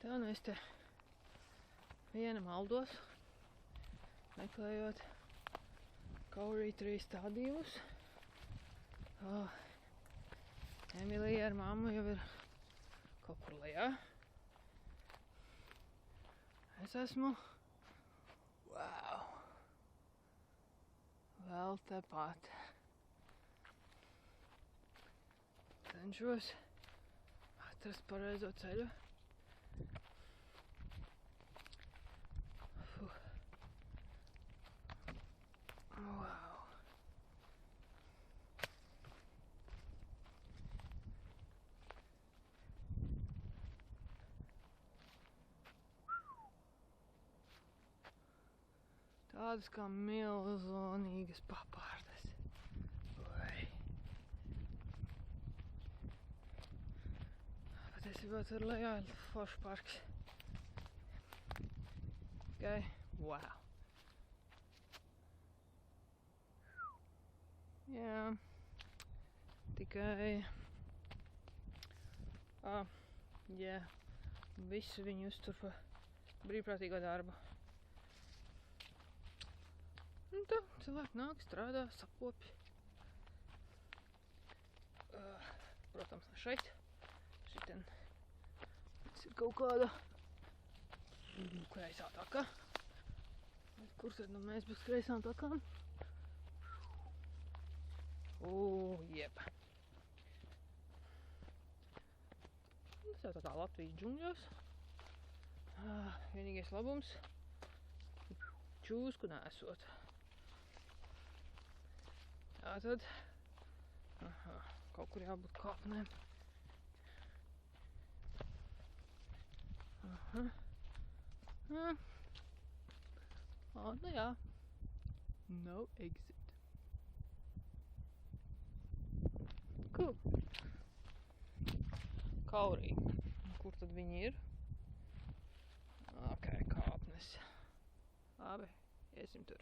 Tā nu es te viena maldos, meklējot Kauri trīs stādījumus. Emilija ar mammu jau ir kaut kur lejā. Es esmu vēl tepat. Cenšos atrast pareizo ceļu. Tādas kā milzonīgas papārdes. Patiesībā tur lejā ir foršs parks. Okay. Wow. Jā. Tikai visi viņi uztur pa brīvprātīgo darbu. Un tā, cilvēki nāk, strādā, sakopj. Protams, ne šeit. Šitien ir kaut kāda kreisā taka. Bet kur tad nu mēs bez kreisām takām? Jeb. Tas jau tā kā Latvijas džungļos. Vienīgais labums – čūsku nesot. Tātad, kaut kur jābūt kāpnēm. Nu jā. No exit. Cool. Kauri. Kur tad viņi ir? Ok, kāpnes. Labi, iesim tur.